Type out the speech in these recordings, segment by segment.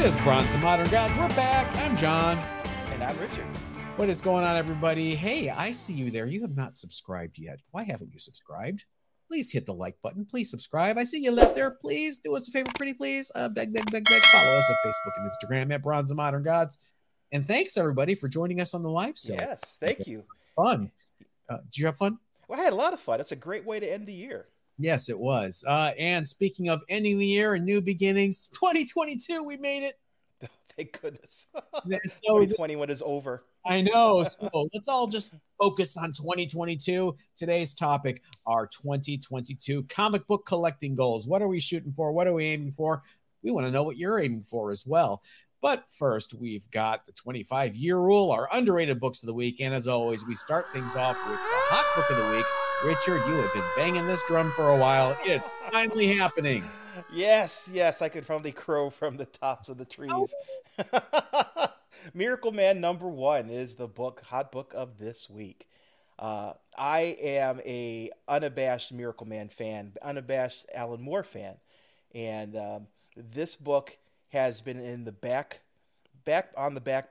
It is Bronze and Modern Gods. We're back. I'm John. And I'm Richard. What is going on, everybody? Hey, I see you there. You have not subscribed yet. Why haven't you subscribed? Please hit the like button. Please subscribe. I see you left there. Please do us a favor, pretty please. Beg. Follow us on Facebook and Instagram at Bronze and Modern Gods. And thanks, everybody, for joining us on the live show. Yes, thank you. Fun. Did you have fun? Well, I had a lot of fun. It's a great way to end the year. Yes, it was. And speaking of ending the year and new beginnings, 2022, we made it. Oh, thank goodness. So 2021 is over. I know. So let's all just focus on 2022. Today's topic are 2022 comic book collecting goals. What are we shooting for? What are we aiming for? We want to know what you're aiming for as well. But first, we've got the 25-year rule, our underrated books of the week. And as always, we start things off with the hot book of the week. Richard, you have been banging this drum for a while. It's finally happening. Yes, I could probably crow from the tops of the trees. Oh. Miracleman #1 is the hot book of this week. I am a unabashed Miracleman fan, unabashed Alan Moore fan. And this book has been in the back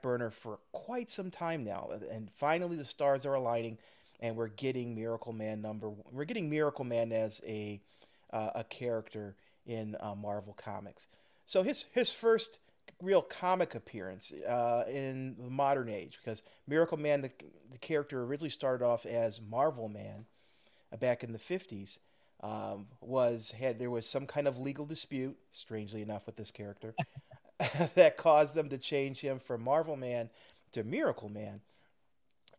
burner for quite some time now. And finally the stars are aligning. And we're getting Miracleman We're getting Miracleman as a character in Marvel Comics. So his first real comic appearance in the modern age, because Miracleman, the character originally started off as Marvel Man back in the 50s. There was some kind of legal dispute, strangely enough, with this character that caused them to change him from Marvel Man to Miracleman.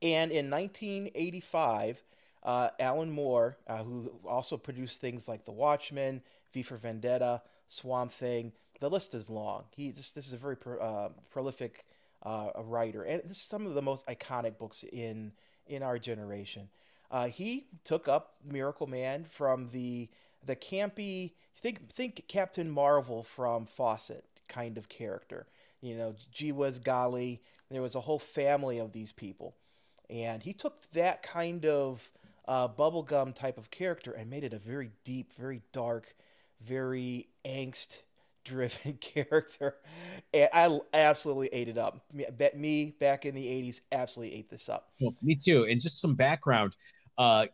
And in 1985, Alan Moore, who also produced things like The Watchmen, V for Vendetta, Swamp Thing, the list is long. This is a very prolific writer, and this is some of the most iconic books in our generation. He took up Miracleman from the campy, think Captain Marvel from Fawcett kind of character. You know, gee whiz golly, there was a whole family of these people. And he took that kind of bubblegum type of character and made it a very deep, very dark, very angst-driven character. And I absolutely ate it up. Me back in the 80s absolutely ate this up. Well, me too. And just some background.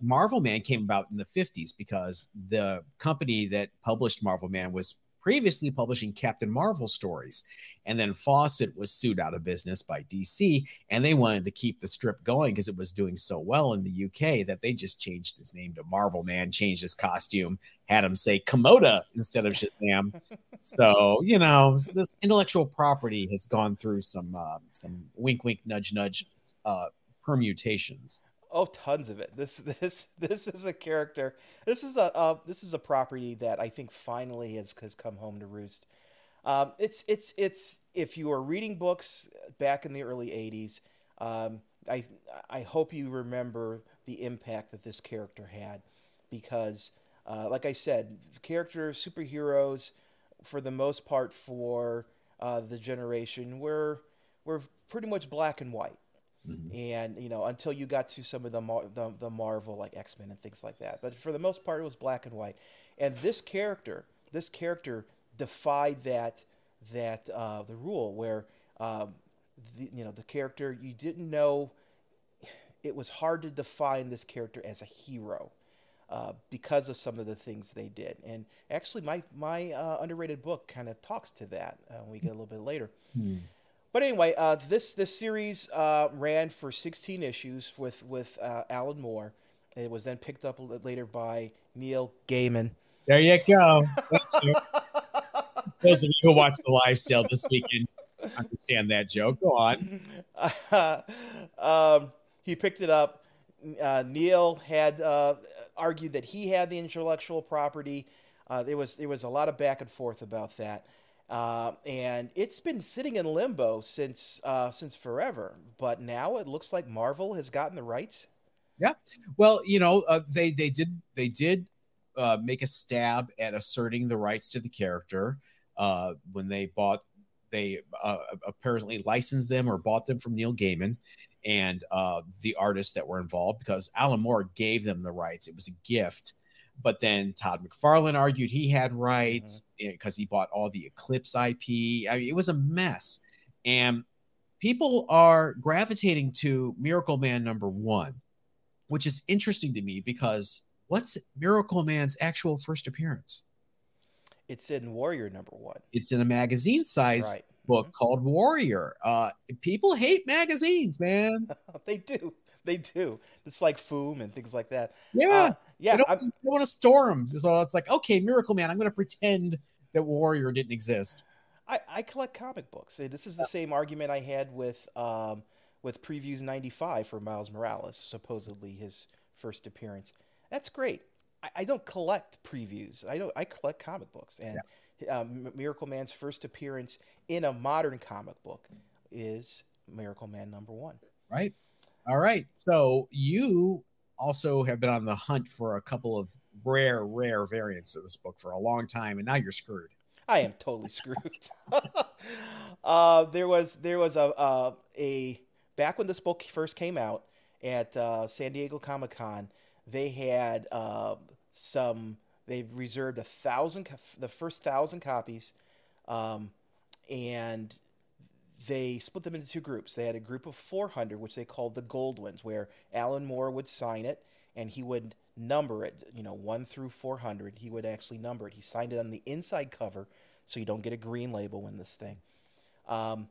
Marvel Man came about in the 50s because the company that published Marvel Man was previously publishing Captain Marvel stories. And then Fawcett was sued out of business by DC, and they wanted to keep the strip going because it was doing so well in the UK that they just changed his name to Marvel Man, changed his costume, had him say Komoda instead of Shazam. So, you know, this intellectual property has gone through some wink, wink, nudge, nudge permutations. Oh, tons of it. This is a character. This is a property that I think finally has come home to roost. It's if you were reading books back in the early 80s, I hope you remember the impact that this character had, because like I said, superheroes for the most part for the generation were pretty much black and white. Mm-hmm. And, you know, until you got to some of the Marvel, like X-Men and things like that. But for the most part, it was black and white. And this character defied the rule where, the character, you didn't know, it was hard to define this character as a hero because of some of the things they did. And actually, my underrated book kind of talks to that when we get a little bit later. Mm. But anyway, this series ran for 16 issues with Alan Moore. It was then picked up later by Neil Gaiman. There you go. You. Those of you who watched the live sale this weekend understand that joke. Go on. He picked it up. Neil had argued that he had the intellectual property. There was a lot of back and forth about that. And it's been sitting in limbo since forever, but now it looks like Marvel has gotten the rights. Yeah, well, you know, they did make a stab at asserting the rights to the character when they apparently licensed them or bought them from Neil Gaiman and the artists that were involved, because Alan Moore gave them the rights. It was a gift. But then Todd McFarlane argued he had rights Mm-hmm. because he bought all the Eclipse IP. I mean, it was a mess. And people are gravitating to Miracleman #1, which is interesting to me because what's Miracleman's actual first appearance? It's in Warrior #1. It's in a magazine That's size right. book called Warrior. People hate magazines, man. They do. They do. It's like Foom and things like that. Yeah. Yeah. They don't want to store them. So it's like, okay, Miracleman, I'm going to pretend that Warrior didn't exist. I collect comic books. This is the same argument I had with Previews '95 for Miles Morales, supposedly his first appearance. That's great. I don't collect previews. I collect comic books, and Miracleman's first appearance in a modern comic book is Miracleman #1. Right. All right. So you also have been on the hunt for a couple of rare variants of this book for a long time, and now you're screwed. I am totally screwed. There was a back when this book first came out at San Diego Comic-Con, they had they reserved the first 1,000 copies, and they split them into two groups. They had a group of 400, which they called the gold ones, where Alan Moore would sign it and he would number it, 1 through 400. He would actually number it. He signed it on the inside cover, so you don't get a green label in this thing. And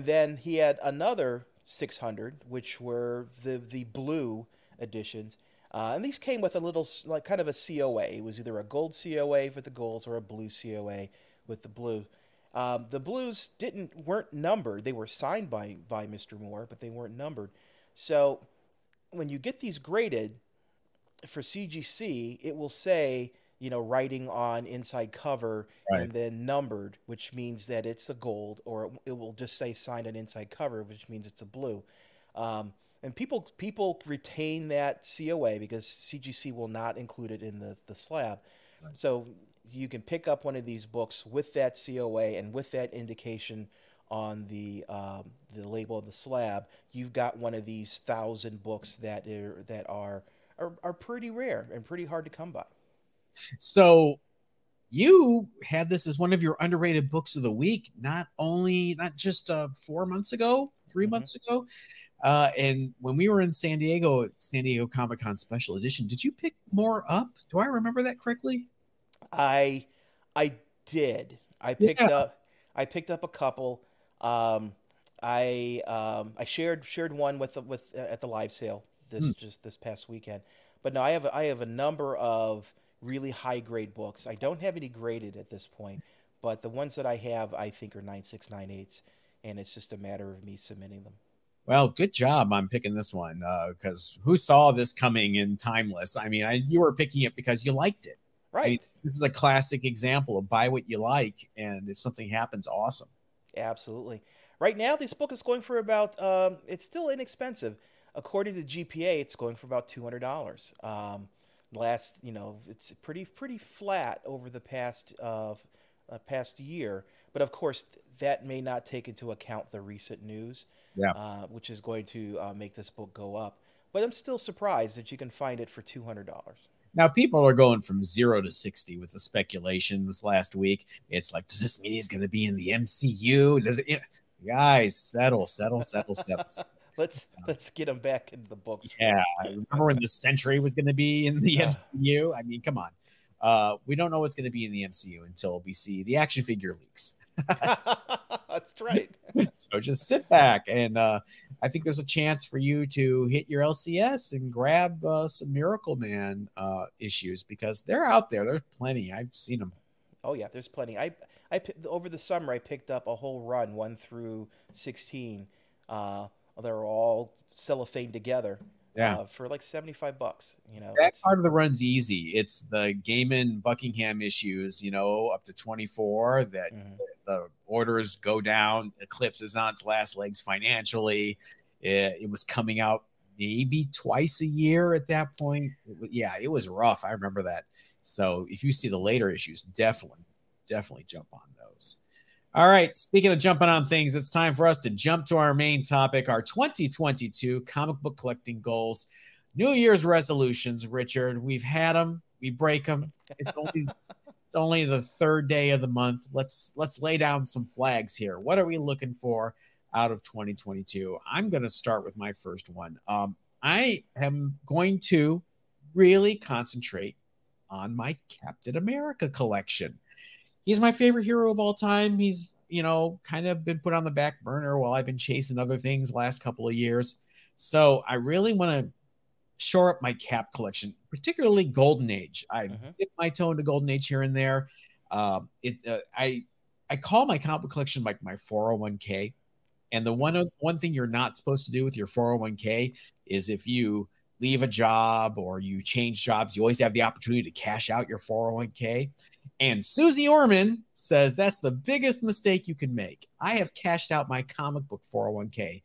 then he had another 600, which were the blue editions. And these came with a little, like, kind of a COA. It was either a gold COA with the golds or a blue COA with the blue. The blues weren't numbered. They were signed by Mr. Moore, but they weren't numbered. So when you get these graded for CGC, it will say, writing on inside cover and then numbered, which means that it's a gold, or it will just say signed on inside cover, which means it's a blue. And people retain that COA because CGC will not include it in the slab. Right. So you can pick up one of these books with that COA and with that indication on the label of the slab. You've got one of these 1,000 books that are pretty rare and pretty hard to come by. So you had this as one of your underrated books of the week, not just 4 months ago, 3 months ago. And when we were in San Diego Comic-Con Special Edition, did you pick more up? Do I remember that correctly? I did. I picked up a couple. I shared one at the live sale this past weekend. But no, I have a number of really high grade books. I don't have any graded at this point, but the ones that I have, I think, are 9.6, 9.8s, and it's just a matter of me submitting them. Well, good job on picking this one, because who saw this coming in Timeless? I mean, you were picking it because you liked it. Right. I mean, this is a classic example of buy what you like, and if something happens, awesome. Absolutely. Right now, this book is going for about, it's still inexpensive. According to GPA, it's going for about $200. It's pretty flat over the past year. But of course, that may not take into account the recent news, which is going to make this book go up. But I'm still surprised that you can find it for $200. Now, people are going from 0 to 60 with the speculation this last week. It's like, does this mean he's going to be in the MCU? Does it? Guys, settle. Let's get him back into the books. Yeah, I remember when the Sentry was going to be in the MCU. I mean, come on. We don't know what's going to be in the MCU until we see the action figure leaks. That's right. So just sit back, and I think there's a chance for you to hit your LCS and grab some Miracleman issues, because they're out there. There's plenty. I've seen them. Oh yeah, there's plenty. I over the summer I picked up a whole run 1 through 16. They're all cellophane together. For like $75. That part of the run's easy. It's the Gaiman Buckingham issues, up to 24 that the orders go down. Eclipse is on its last legs financially. It was coming out maybe twice a year at that point. It was rough. I remember that. So if you see the later issues, definitely jump on those. All right. Speaking of jumping on things, it's time for us to jump to our main topic, our 2022 comic book collecting goals, New Year's resolutions. Richard, we've had them. We break them. It's only the third day of the month. Let's lay down some flags here. What are we looking for out of 2022? I'm going to start with my first one. I am going to really concentrate on my Captain America collection. He's my favorite hero of all time. He's, kind of been put on the back burner while I've been chasing other things the last couple of years. So I really want to shore up my Cap collection, particularly Golden Age. I dip my toe into Golden Age here and there. I call my comic book collection like my 401k. And the one thing you're not supposed to do with your 401k is if you leave a job or you change jobs, you always have the opportunity to cash out your 401k. And Susie Orman says that's the biggest mistake you can make. I have cashed out my comic book 401k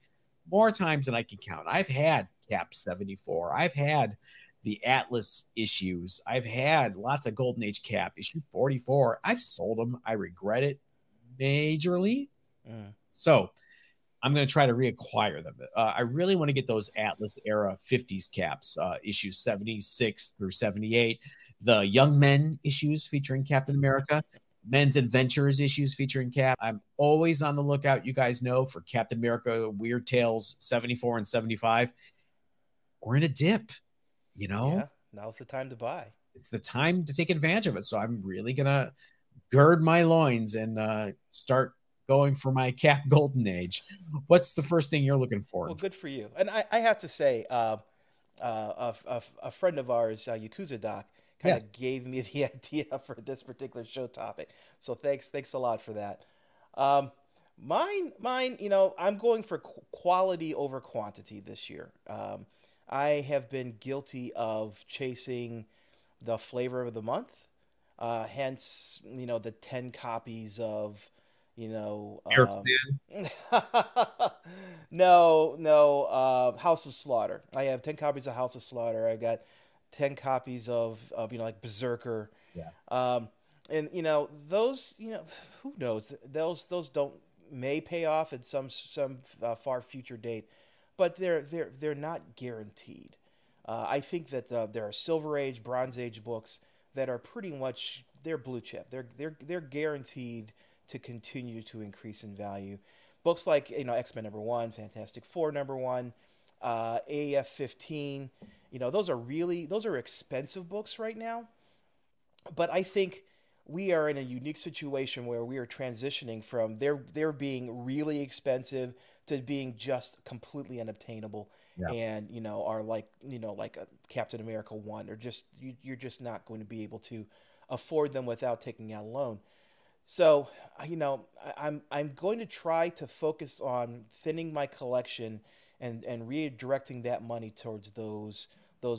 more times than I can count. I've had Cap 74. I've had the Atlas issues. I've had lots of Golden Age Cap, issue 44. I've sold them. I regret it majorly. So I'm going to try to reacquire them. I really want to get those Atlas era 50s caps, issues 76 through 78, the Young Men issues featuring Captain America, Men's Adventures issues featuring Cap. I'm always on the lookout, you guys know, for Captain America Weird Tales 74 and 75. We're in a dip, Yeah, now's the time to buy. It's the time to take advantage of it. So I'm really going to gird my loins and start going for my Cap Golden Age. What's the first thing you're looking for? Well, good for you. And I have to say, a friend of ours, Yakuza Doc, kind of gave me the idea for this particular show topic. So thanks a lot for that. Mine, I'm going for quality over quantity this year. I have been guilty of chasing the flavor of the month. Hence, the 10 copies of Miracleman. No, House of Slaughter. I have 10 copies of House of Slaughter. I got 10 copies of like Berserker. Yeah. And those, who knows? Those don't may pay off at some far future date, but they're not guaranteed. I think that there are Silver Age, Bronze Age books that are pretty much they're blue chip. They're guaranteed to continue to increase in value. Books like X-Men #1, Fantastic Four #1, AF 15, those are expensive books right now. But I think we are in a unique situation where we are transitioning from they're being really expensive to being just completely unobtainable. Yeah. And are like a Captain America 1, or just you're just not going to be able to afford them without taking out a loan. So, I'm going to try to focus on thinning my collection and redirecting that money towards those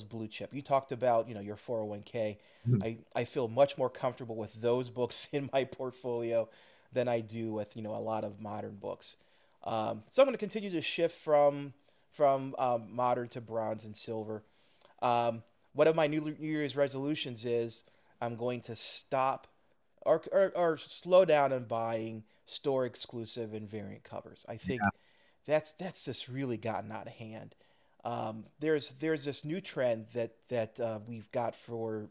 blue chip. You talked about, your 401k. I feel much more comfortable with those books in my portfolio than I do with, a lot of modern books. So I'm going to continue to shift from modern to bronze and silver. One of my New Year's resolutions is I'm going to stop or slow down on buying store exclusive and variant covers. I think that's just really gotten out of hand. There's this new trend that we've got for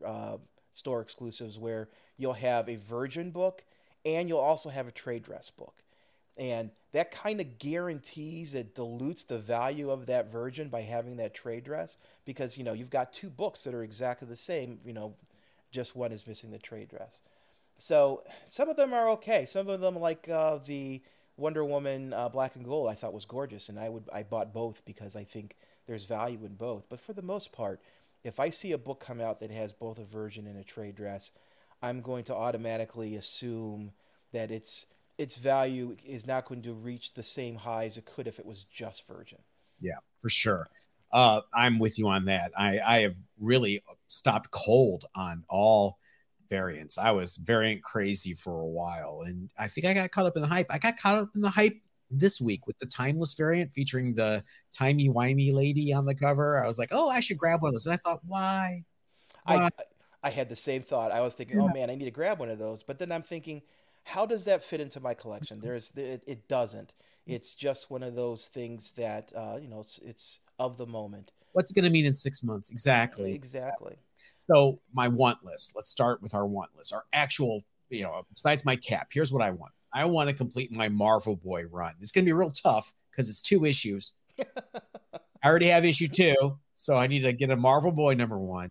store exclusives where you'll have a Virgin book and you'll also have a trade dress book. And that kind of guarantees it dilutes the value of that Virgin by having that trade dress, because you've got two books that are exactly the same, just one is missing the trade dress. So some of them are okay. Some of them, like the Wonder Woman Black and Gold, I thought was gorgeous, and I bought both because I think there's value in both. But for the most part, if I see a book come out that has both a Virgin and a trade dress, I'm going to automatically assume that its value is not going to reach the same high as it could if it was just Virgin. Yeah, for sure. I'm with you on that. I have really stopped cold on all variants. I was variant crazy for a while, and I think I got caught up in the hype. I got caught up in the hype this week with the Timeless variant featuring the timey-wimey lady on the cover. I was like, oh, I should grab one of those. And I thought, why? I had the same thought. I was thinking, oh man, I need to grab one of those. But then I'm thinking, how does that fit into my collection? It doesn't. It's just one of those things that it's of the moment. What's it going to mean in 6 months? Exactly. Exactly. So my want list. Let's start with our want list. Our actual, besides my cap, here's what I want. I want to complete my Marvel Boy run. It's going to be real tough because it's 2 issues. I already have issue 2, so I need to get a Marvel Boy #1.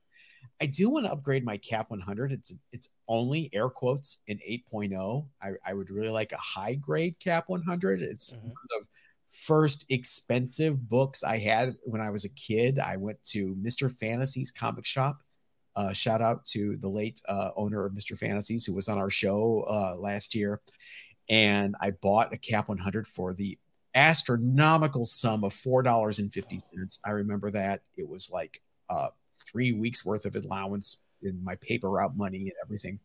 I do want to upgrade my Cap 100. It's only air quotes in 8.0. I would really like a high grade Cap 100. It's one of the first expensive books I had when I was a kid. I went to Mr. Fantasy's comic shop. Shout out to the late owner of Mr. Fantasies, who was on our show last year. And I bought a Cap 100 for the astronomical sum of $4.50. I remember that. It was like 3 weeks worth of allowance in my paper route money and everything.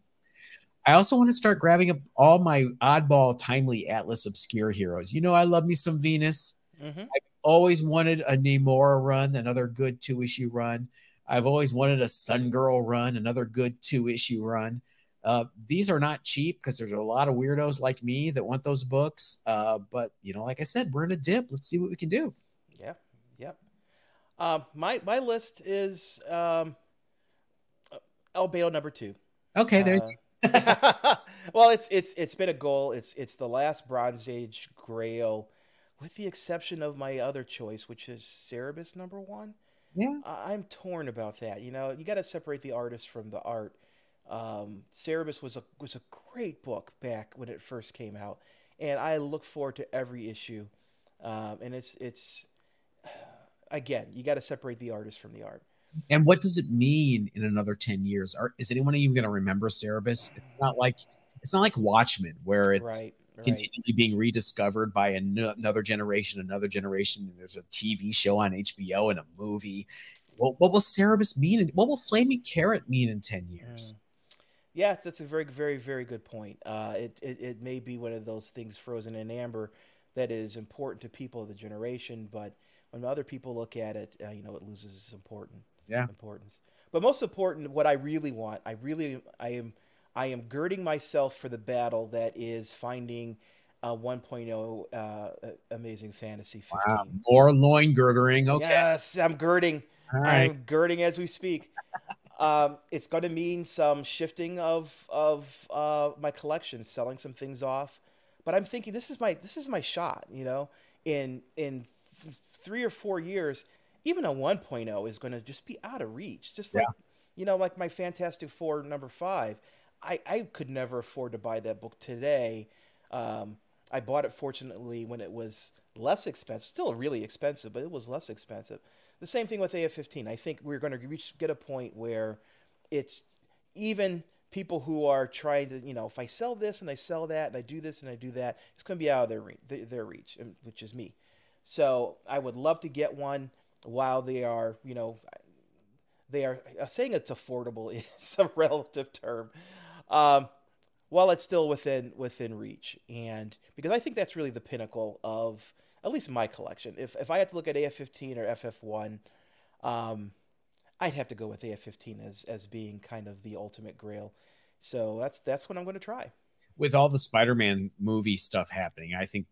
I also want to start grabbing up all my oddball timely Atlas obscure heroes. I love me some Venus. I've always wanted a Namora run, another good 2-issue run. I've always wanted a Sun Girl run, another good 2-issue run. These are not cheap because there's a lot of weirdos like me that want those books. But like I said, we're in a dip. Let's see what we can do. Yeah. Yep. My list is Albedo #2. Okay, there you go. Well, it's been a goal. It's the last Bronze Age Grail, with the exception of my other choice, which is Cerebus #1. Yeah, I'm torn about that. You got to separate the artist from the art. Cerebus was a great book back when it first came out, and I look forward to every issue. And it's again, you got to separate the artist from the art. and what does it mean in another 10 years? Is anyone even going to remember Cerebus? It's not like Watchmen, where it's Right. continually being rediscovered by another generation. There's a TV show on HBO and a movie. What will Cerebus mean? What will Flaming Carrot mean in 10 years? Yeah, that's a very, very, very good point. It may be one of those things frozen in amber that is important to people of the generation, but when other people look at it, it loses its importance. But most important, what I really want, I am girding myself for the battle that is finding 1.0 Amazing Fantasy 15. Wow, more loin girdering. Okay. Yes, I'm girding. All right. I'm girding as we speak. It's going to mean some shifting of my collection, selling some things off. But I'm thinking this is my shot. In 3 or 4 years, even a 1.0 is going to just be out of reach. Just like like my Fantastic Four #5. I could never afford to buy that book today. I bought it fortunately when it was less expensive. Still really expensive, but it was less expensive. The same thing with AF-15. I think we're going to get a point where it's even people who are trying to, if I sell this and I sell that and I do this and I do that, it's going to be out of their reach, which is me. So I would love to get one while they are, saying it's affordable is a relative term. While it's still within reach, and because I think that's really the pinnacle of at least my collection. If I had to look at AF-15 or FF1, I'd have to go with AF-15 as being kind of the ultimate grail. So that's what I'm going to try. With all the Spider-Man movie stuff happening, I think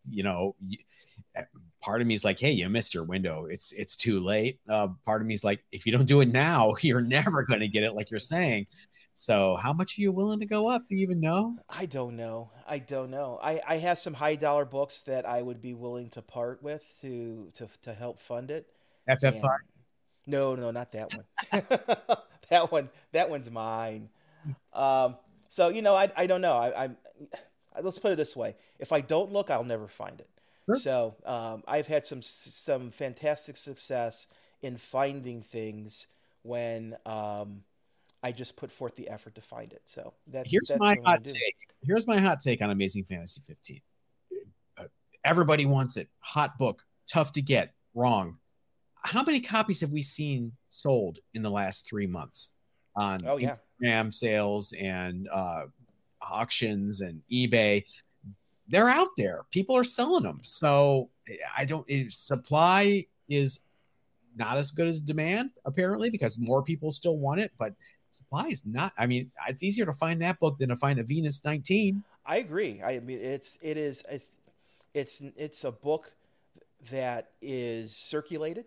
part of me is like, hey, you missed your window. It's too late. Part of me is like, if you don't do it now, you're never going to get it, like you're saying. So how much are you willing to go up? Do you even know? I don't know. I have some high dollar books that I would be willing to part with to help fund it. FF5? No, not that one. that one's mine. So I don't know. Let's put it this way: if I don't look, I'll never find it. Sure. So I've had some fantastic success in finding things when I just put forth the effort to find it. So that's my hot take. Here's my hot take on Amazing Fantasy 15. Everybody wants it. Hot book, tough to get. Wrong. How many copies have we seen sold in the last 3 months on Instagram sales and auctions and eBay? They're out there. People are selling them. So supply is not as good as demand, apparently, because more people still want it, but supply is not. I mean, it's easier to find that book than to find a Venus 19. I agree. I mean, it's a book that is circulated.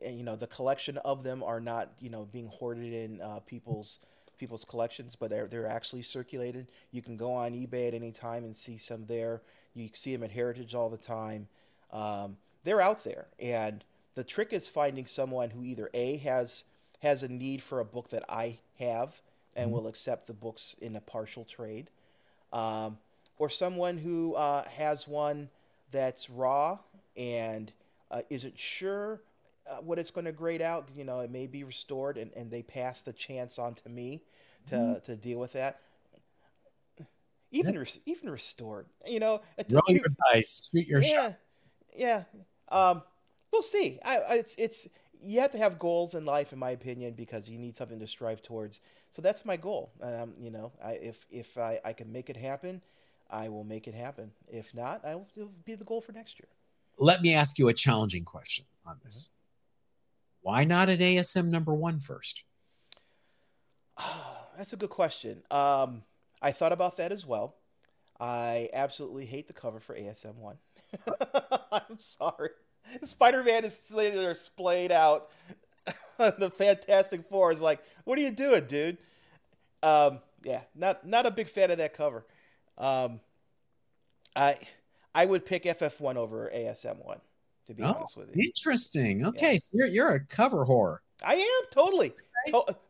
and, the collection of them are not, being hoarded in people's collections, but they're actually circulated. You can go on eBay at any time and see some there. You see them at Heritage all the time. They're out there, and the trick is finding someone who either has a need for a book that I have and will accept the books in a partial trade, or someone who has one that's raw and isn't sure what it's going to grade out. It may be restored, and they pass the chance on to me to deal with that. Even restored, roll your dice, shoot your shot. Yeah. We'll see. It's you have to have goals in life, in my opinion, because you need something to strive towards. So that's my goal. If I can make it happen, I will make it happen. If not, it'll be the goal for next year. Let me ask you a challenging question on this. Why not at ASM #1 first? That's a good question. I thought about that as well. I absolutely hate the cover for ASM 1. I'm sorry. Spider-Man is sitting there splayed out. The Fantastic Four is like, what are you doing, dude? Yeah, not a big fan of that cover. I would pick FF1 over ASM 1, to be honest with you. Interesting. Okay, yeah. So you're a cover whore. I am, totally.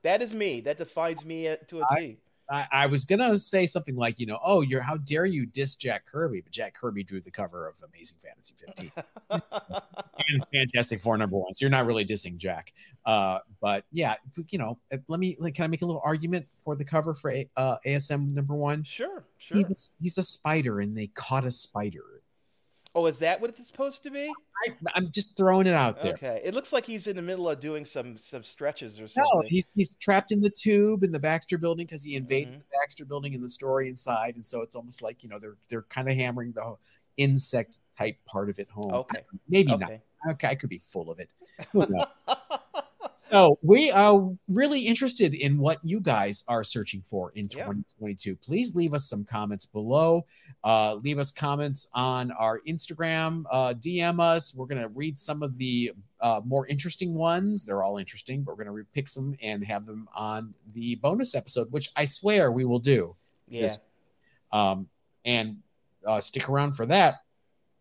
That is me. That defines me to a T. I was gonna say something like, how dare you diss Jack Kirby, but Jack Kirby drew the cover of Amazing Fantasy 15 and Fantastic Four #1, so you're not really dissing Jack. But yeah, can I make a little argument for the cover for ASM #1? Sure. He's a spider, and they caught a spider. Oh, is that what it's supposed to be? I'm just throwing it out there. Okay, it looks like he's in the middle of doing some stretches or something. No, he's trapped in the tube in the Baxter Building because he invaded the Baxter Building in the story inside, and so it's almost like they're kind of hammering the insect type part of it home. Okay, maybe not. Okay, I could be full of it. Who knows? So we are really interested in what you guys are searching for in 2022. Please leave us some comments below. Leave us comments on our Instagram. DM us. We're going to read some of the more interesting ones. They're all interesting, but we're going to pick some and have them on the bonus episode, which I swear we will do. Yeah. And stick around for that.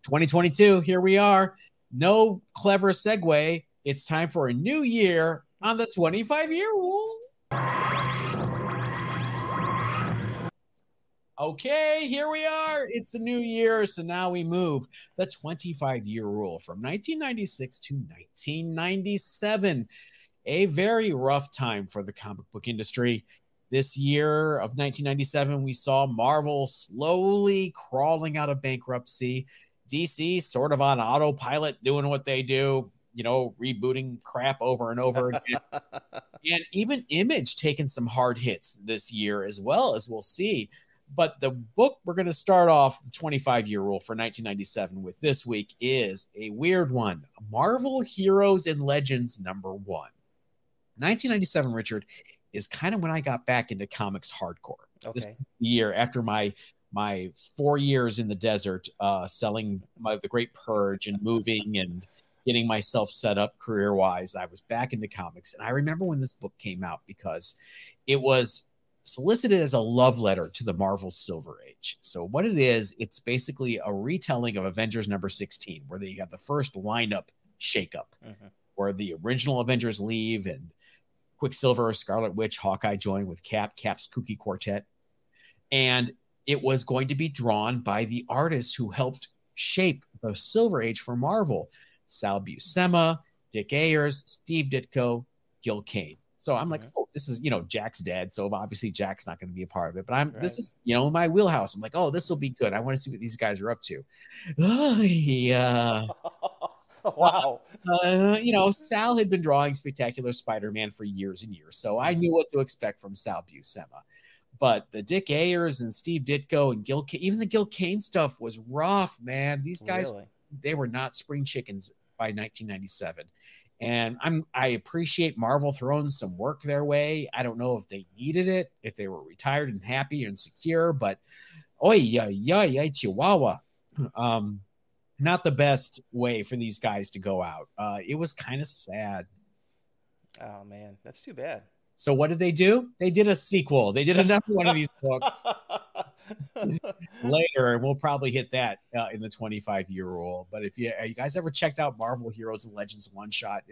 2022, here we are. No clever segue. It's time for a new year on the 25-year rule. Okay, here we are. It's a new year, so now we move the 25-year rule from 1996 to 1997. A very rough time for the comic book industry. This year of 1997, we saw Marvel slowly crawling out of bankruptcy. DC sort of on autopilot doing what they do. Rebooting crap over and over again. And even Image taking some hard hits this year as well, as we'll see. But the book we're going to start off the 25-year rule for 1997 with this week is a weird one. Marvel Heroes and Legends #1. 1997, Richard, is kind of when I got back into comics hardcore. Okay. This is the year after my 4 years in the desert, selling The Great Purge and moving and getting myself set up career-wise. I was back into comics. And I remember when this book came out because it was solicited as a love letter to the Marvel Silver Age. So what it is, it's basically a retelling of Avengers #16, where they have the first lineup shakeup, where the original Avengers leave and Quicksilver, Scarlet Witch, Hawkeye join with Cap's kooky quartet. And it was going to be drawn by the artists who helped shape the Silver Age for Marvel. Sal Buscema, Dick Ayers, Steve Ditko, Gil Kane. So I'm like, oh, this is, Jack's dead. So obviously Jack's not going to be a part of it. But this is, my wheelhouse. I'm like, oh, this will be good. I want to see what these guys are up to. Wow. Sal had been drawing Spectacular Spider-Man for years and years. So I knew what to expect from Sal Buscema. But the Dick Ayers and Steve Ditko and Gil Kane, even the Gil Kane stuff was rough, man. These guys, they were not spring chickens by 1997. And I appreciate Marvel throwing some work their way. I don't know if they needed it, if they were retired and happy and secure, but chihuahua. not the best way for these guys to go out. It was kind of sad. Oh man, that's too bad. So what did they do? They did a sequel. They did another one of these books later, and we'll probably hit that in the 25-year rule. But if you guys ever checked out Marvel Heroes and Legends one shot,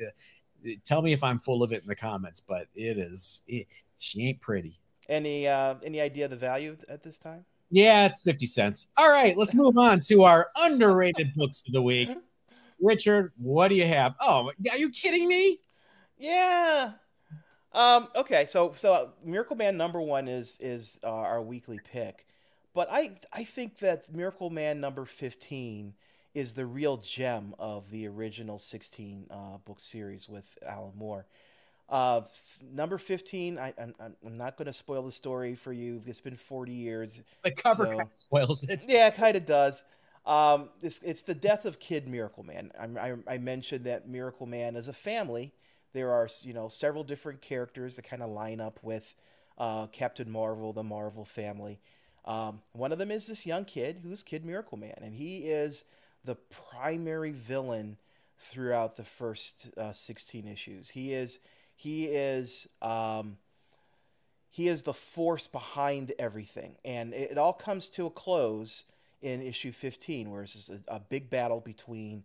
tell me if I'm full of it in the comments. But she ain't pretty. Any idea of the value at this time? Yeah, it's 50 cents. All right, let's move on to our underrated books of the week. Richard, what do you have? Oh, are you kidding me? Yeah. Okay, so Miracleman #1 is our weekly pick, but I think that Miracleman #15 is the real gem of the original 16 book series with Alan Moore. Number 15, I'm not going to spoil the story for you. It's been 40 years. The cover kind of spoils it. Yeah, it kind of does. It's the death of Kid Miracleman. I mentioned that Miracleman is a family. There are, several different characters that kind of line up with Captain Marvel, the Marvel family. One of them is this young kid who's Kid Miracleman, and he is the primary villain throughout the first 16 issues. He is the force behind everything, and it all comes to a close in issue 15, where it's a big battle between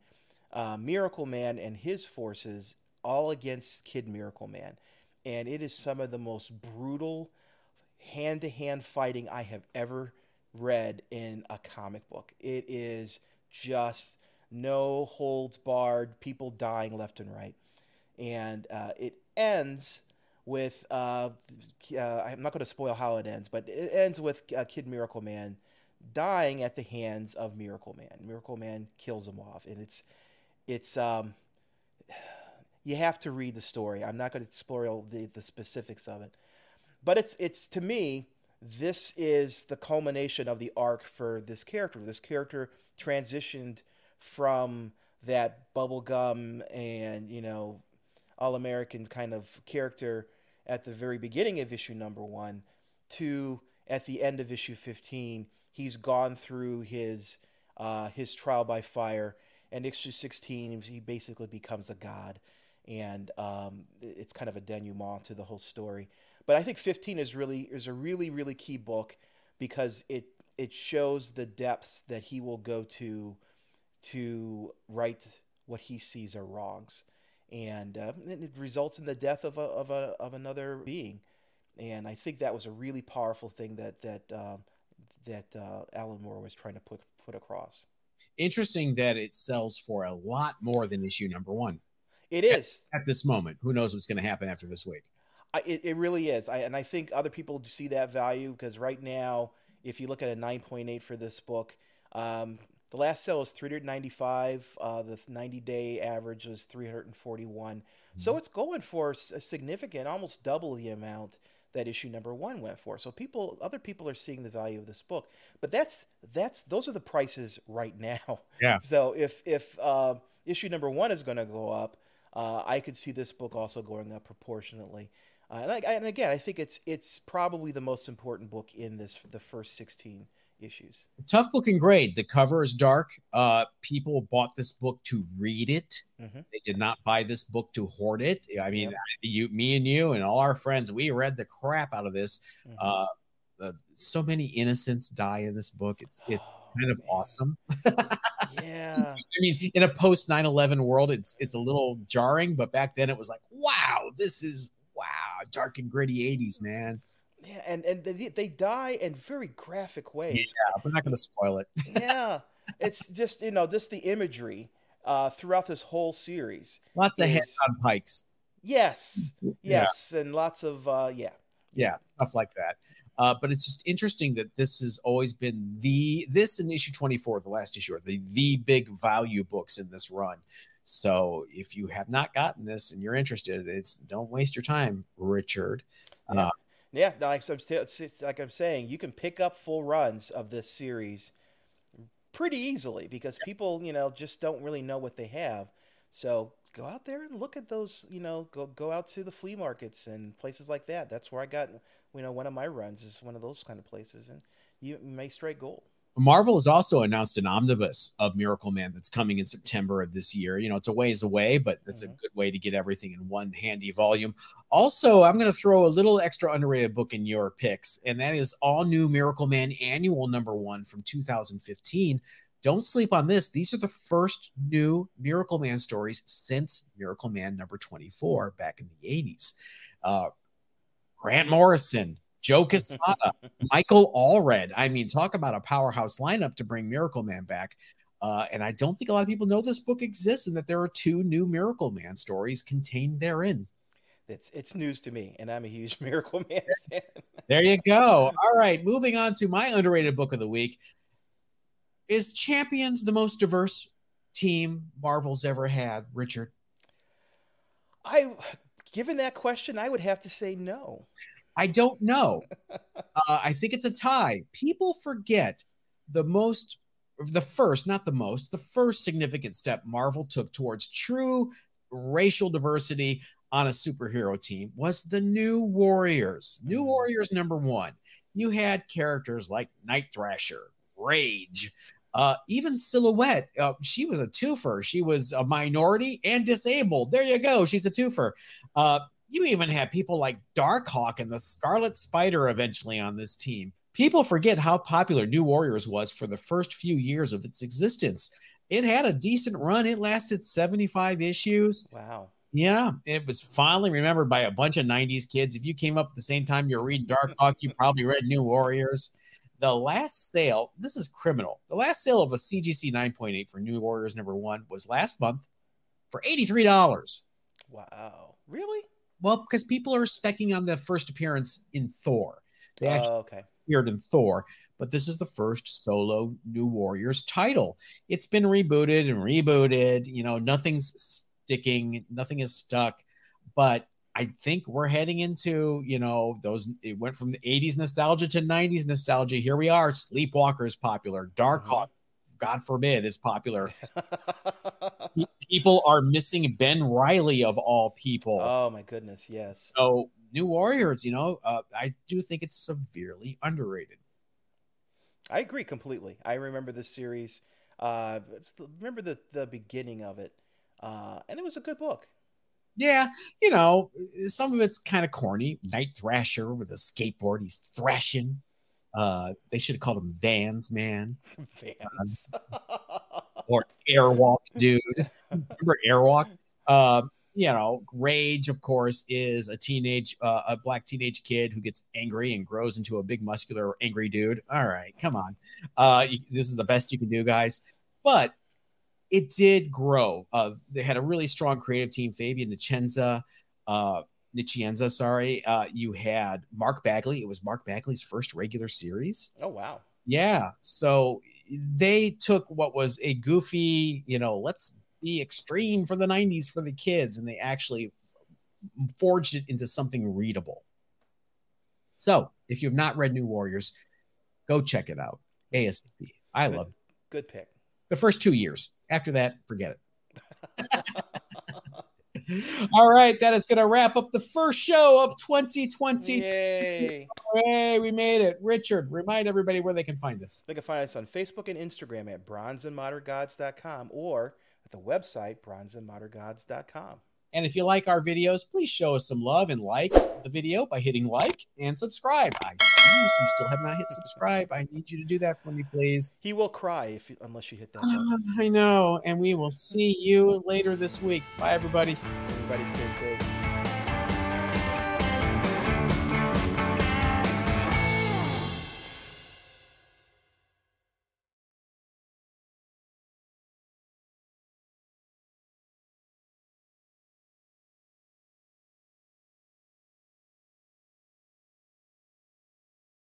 Miracleman and his forces, all against Kid Miracleman. And it is some of the most brutal hand-to-hand fighting I have ever read in a comic book. It is just no holds barred, people dying left and right. And it ends with, I'm not going to spoil how it ends, but it ends with Kid Miracleman dying at the hands of Miracleman. Miracleman kills him off, and it's you have to read the story. I'm not going to spoil the specifics of it, but it's to me, this is the culmination of the arc for this character. This character transitioned from that bubblegum and all-American kind of character at the very beginning of issue #1 to at the end of issue 15. He's gone through his trial by fire, and issue 16 he basically becomes a god, and it's kind of a denouement to the whole story. But I think 15 is a really key book because it shows the depths that he will go to right what he sees are wrongs, and it results in the death of another being. And I think that was a really powerful thing that Alan Moore was trying to put across. Interesting that it sells for a lot more than issue #1. It is at this moment. Who knows what's going to happen after this week? It really is. And I think other people see that value because right now, if you look at a 9.8 for this book, the last sale was 395. The 90-day average was 341. Mm-hmm. So it's going for a significant, almost double the amount that issue #1 went for. So other people are seeing the value of this book. But those are the prices right now. Yeah. So if issue #1 is going to go up, I could see this book also going up proportionately. And again, I think it's probably the most important book in the first 16 issues. Tough book and grade. The cover is dark. People bought this book to read it. Mm-hmm. They did not buy this book to hoard it. I mean, me and you and all our friends, we read the crap out of this. Mm-hmm. So many innocents die in this book. It's kind of awesome. Yeah. I mean, in a post 9/11 world, it's a little jarring, but back then it was like, wow, dark and gritty 80s, man. Yeah, and they die in very graphic ways. Yeah, we're not going to spoil it. Yeah, it's just just the imagery throughout this whole series. Lots of heads on pikes. Yes, and lots of stuff like that. But it's just interesting that this has always been this in issue 24, the last issue, are the big value books in this run. So if you have not gotten this and you're interested, don't waste your time, Richard. Yeah. Like I'm saying, you can pick up full runs of this series pretty easily because people, just don't really know what they have. So go out there and look at those, go out to the flea markets and places like that. That's where I got, one of my runs is one of those kind of places, and you may strike gold. Marvel has also announced an omnibus of Miracleman that's coming in September of this year. It's a ways away, but that's a good way to get everything in one handy volume. Also, I'm going to throw a little extra underrated book in your picks, and that is All New Miracleman Annual #1 from 2015. Don't sleep on this. These are the first new Miracleman stories since Miracleman #24 back in the 80s. Grant Morrison, Joe Quesada, Michael Allred. I mean, talk about a powerhouse lineup to bring Miracleman back. And I don't think a lot of people know this book exists and that there are 2 new Miracleman stories contained therein. It's news to me, and I'm a huge Miracleman fan. There you go. All right, moving on to my underrated book of the week. Is Champions the most diverse team Marvel's ever had, Richard? Given that question, I would have to say no. I don't know. I think it's a tie. People forget the first significant step Marvel took towards true racial diversity on a superhero team was the New Warriors. New Warriors #1. You had characters like Night Thrasher, Rage, even Silhouette. She was a twofer. She was a minority and disabled. There you go. She's a twofer. You even had people like Darkhawk and the Scarlet Spider eventually on this team. People forget how popular New Warriors was for the first few years of its existence. It had a decent run. It lasted 75 issues. Wow. Yeah, it was finally remembered by a bunch of 90s kids. If you came up at the same time you were reading Darkhawk, you probably read New Warriors. The last sale, this is criminal. The last sale of a CGC 9.8 for New Warriors #1 was last month for $83. Wow. Really? Well, because people are specking on the first appearance in Thor. They actually appeared in Thor, but this is the first solo New Warriors title. It's been rebooted and rebooted. Nothing's sticking, nothing is stuck, but I think we're heading into, it went from the 80s nostalgia to 90s nostalgia. Here we are. Sleepwalker is popular. Darkhawk, God forbid, is popular. People are missing Ben Reilly of all people. Oh my goodness, yes. So New Warriors, I do think it's severely underrated. I agree completely. I remember this series. Remember the beginning of it, and it was a good book. Yeah, some of it's kind of corny. Night Thrasher with a skateboard, he's thrashing. They should have called him Vans, man. Vans. Or Airwalk, dude. Remember Airwalk? Rage, of course, is a black teenage kid who gets angry and grows into a big muscular angry dude. All right, come on. This is the best you can do, guys. But it did grow. They had a really strong creative team. Fabian Nicienza, you had Mark Bagley. It was Mark Bagley's first regular series. Oh, wow. Yeah. So they took what was a goofy, let's be extreme for the 90s for the kids, and they actually forged it into something readable. So if you've not read New Warriors, go check it out. ASAP. I loved it. Good pick. The first 2 years. After that, forget it. All right, that is going to wrap up the first show of 2020. Yay! Hey, we made it. Richard, remind everybody where they can find us. They can find us on Facebook and Instagram at bronzeandmoderngods.com or at the website bronzeandmoderngods.com. And if you like our videos, please show us some love and like the video by hitting like and subscribe. I see you, so you still have not hit subscribe. I need you to do that for me, please. He will cry unless you hit that button. I know. And we will see you later this week. Bye, everybody. Everybody stay safe.